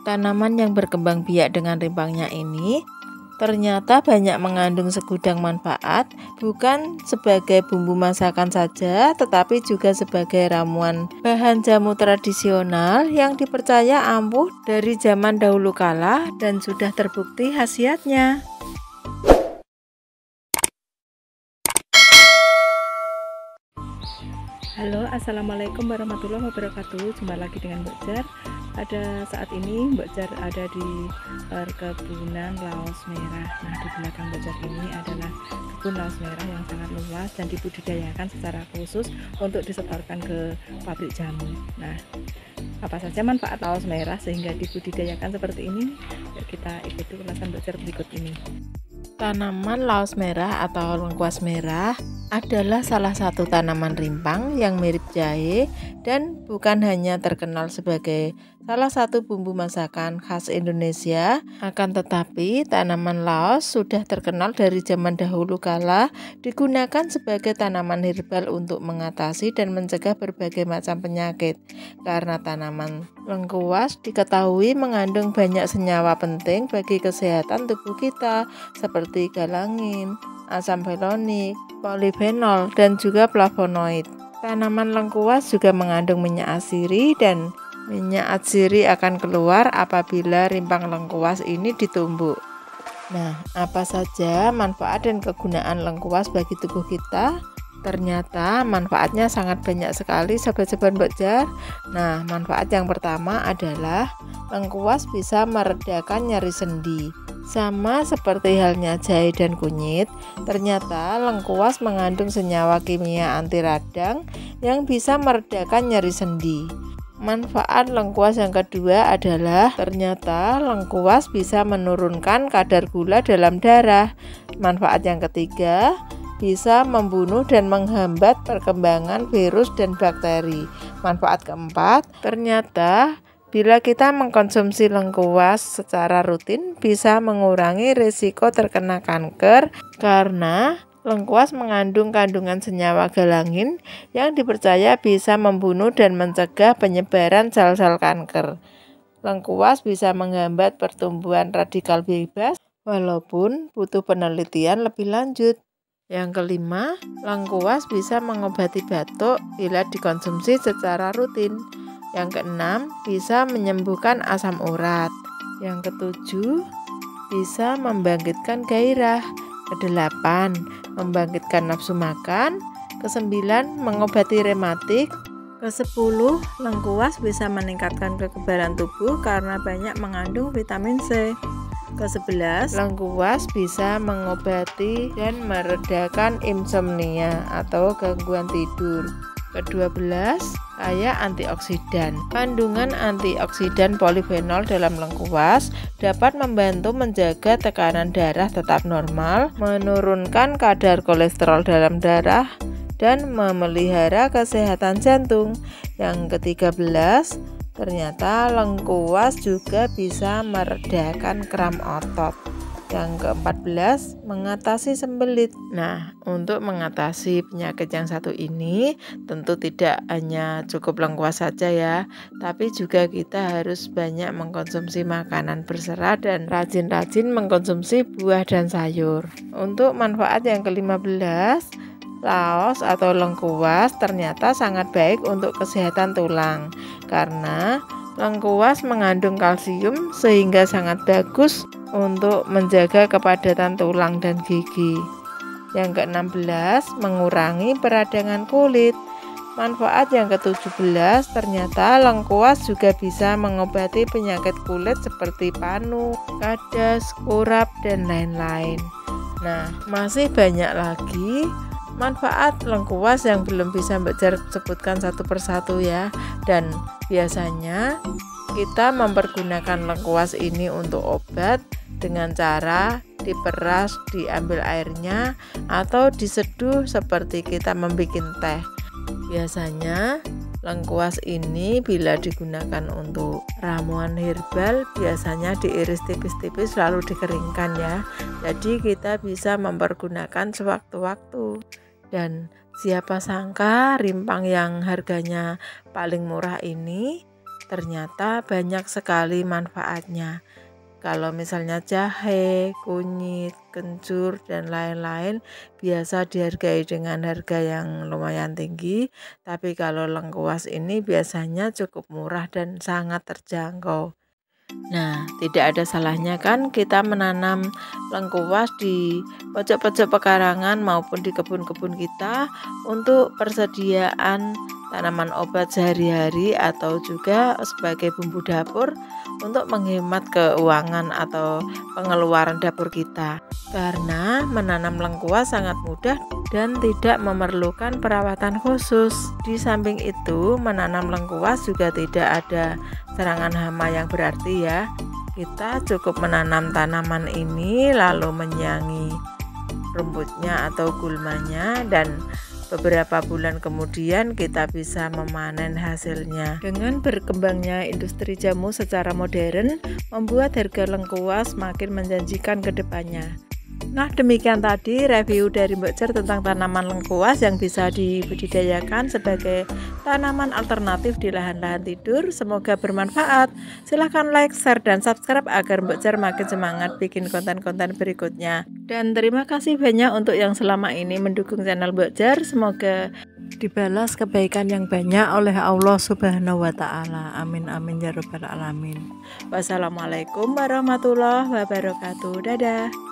Tanaman yang berkembang biak dengan rimpangnya ini ternyata banyak mengandung segudang manfaat, bukan sebagai bumbu masakan saja, tetapi juga sebagai ramuan bahan jamu tradisional yang dipercaya ampuh dari zaman dahulu kala dan sudah terbukti khasiatnya. Halo, assalamualaikum warahmatullahi wabarakatuh. Jumpa lagi dengan Mbak Jar. Pada saat ini Mbak Jar ada di perkebunan laos merah. Nah, di belakang Mbak Jar ini adalah kebun laos merah yang sangat luas dan dibudidayakan secara khusus untuk disetorkan ke pabrik jamu. Nah, apa saja manfaat laos merah sehingga dibudidayakan seperti ini? Yuk kita ikuti ulasan Mbak Jar berikut ini. Tanaman laos merah atau lengkuas merah adalah salah satu tanaman rimpang yang mirip jahe dan bukan hanya terkenal sebagai salah satu bumbu masakan khas Indonesia, akan tetapi tanaman laos sudah terkenal dari zaman dahulu kala digunakan sebagai tanaman herbal untuk mengatasi dan mencegah berbagai macam penyakit. Karena tanaman lengkuas diketahui mengandung banyak senyawa penting bagi kesehatan tubuh kita seperti galangin, asam felonik, polifenol, dan juga flavonoid. Tanaman lengkuas juga mengandung minyak atsiri dan minyak atsiri akan keluar apabila rimpang lengkuas ini ditumbuk. Nah, apa saja manfaat dan kegunaan lengkuas bagi tubuh kita? Ternyata manfaatnya sangat banyak sekali sobat-sobat Mbak Jar. Nah, manfaat yang pertama adalah lengkuas bisa meredakan nyeri sendi. Sama seperti halnya jahe dan kunyit, ternyata lengkuas mengandung senyawa kimia anti radang yang bisa meredakan nyeri sendi. Manfaat lengkuas yang kedua adalah ternyata lengkuas bisa menurunkan kadar gula dalam darah. Manfaat yang ketiga, bisa membunuh dan menghambat perkembangan virus dan bakteri. Manfaat keempat, ternyata bila kita mengkonsumsi lengkuas secara rutin bisa mengurangi risiko terkena kanker karena lengkuas mengandung kandungan senyawa galangin yang dipercaya bisa membunuh dan mencegah penyebaran sel-sel kanker. Lengkuas bisa menghambat pertumbuhan radikal bebas walaupun butuh penelitian lebih lanjut. Yang kelima, lengkuas bisa mengobati batuk bila dikonsumsi secara rutin. Yang keenam, bisa menyembuhkan asam urat. Yang ketujuh, bisa membangkitkan gairah. Kedelapan, membangkitkan nafsu makan. Kesembilan, mengobati rematik. Kesepuluh, lengkuas bisa meningkatkan kekebalan tubuh karena banyak mengandung vitamin C. Ke-11, lengkuas bisa mengobati dan meredakan insomnia atau gangguan tidur. Ke-12, kaya antioksidan. Kandungan antioksidan polifenol dalam lengkuas dapat membantu menjaga tekanan darah tetap normal, menurunkan kadar kolesterol dalam darah, dan memelihara kesehatan jantung. Yang ke-13, ternyata lengkuas juga bisa meredakan kram otot. Yang ke-14, mengatasi sembelit. Nah, untuk mengatasi penyakit yang satu ini tentu tidak hanya cukup lengkuas saja ya, tapi juga kita harus banyak mengkonsumsi makanan berserat dan rajin-rajin mengkonsumsi buah dan sayur. Untuk manfaat yang ke-15, laos atau lengkuas ternyata sangat baik untuk kesehatan tulang karena lengkuas mengandung kalsium sehingga sangat bagus untuk menjaga kepadatan tulang dan gigi. Yang ke-16, mengurangi peradangan kulit. Manfaat yang ke-17, ternyata lengkuas juga bisa mengobati penyakit kulit seperti panu, kadas, kurap, dan lain-lain. Nah, masih banyak lagi manfaat lengkuas yang belum bisa Mbak Jar sebutkan satu persatu ya. Dan biasanya kita mempergunakan lengkuas ini untuk obat dengan cara diperas, diambil airnya, atau diseduh seperti kita membuat teh. Biasanya lengkuas ini bila digunakan untuk ramuan herbal biasanya diiris tipis-tipis lalu dikeringkan ya. Jadi kita bisa mempergunakan sewaktu-waktu. Dan siapa sangka rimpang yang harganya paling murah ini ternyata banyak sekali manfaatnya. Kalau misalnya jahe, kunyit, kencur, dan lain-lain biasa dihargai dengan harga yang lumayan tinggi, tapi kalau lengkuas ini biasanya cukup murah dan sangat terjangkau. Nah, tidak ada salahnya kan kita menanam lengkuas di pojok-pojok pekarangan maupun di kebun-kebun kita untuk persediaan tanaman obat sehari-hari atau juga sebagai bumbu dapur untuk menghemat keuangan atau pengeluaran dapur kita. Karena menanam lengkuas sangat mudah dan tidak memerlukan perawatan khusus. Di samping itu, menanam lengkuas juga tidak ada serangan hama yang berarti ya. Kita cukup menanam tanaman ini lalu menyiangi rumputnya atau gulmanya, dan beberapa bulan kemudian kita bisa memanen hasilnya. Dengan berkembangnya industri jamu secara modern membuat harga lengkuas makin menjanjikan ke depannya. Nah, demikian tadi review dari Mbok Jar tentang tanaman lengkuas yang bisa dibudidayakan sebagai tanaman alternatif di lahan-lahan tidur. Semoga bermanfaat. Silahkan like, share, dan subscribe agar Mbok Jar makin semangat bikin konten-konten berikutnya. Dan terima kasih banyak untuk yang selama ini mendukung channel Mbok Jar. Semoga dibalas kebaikan yang banyak oleh Allah Subhanahu wa Ta'ala. Amin amin ya rabbal alamin. Wassalamualaikum warahmatullahi wabarakatuh. Dadah.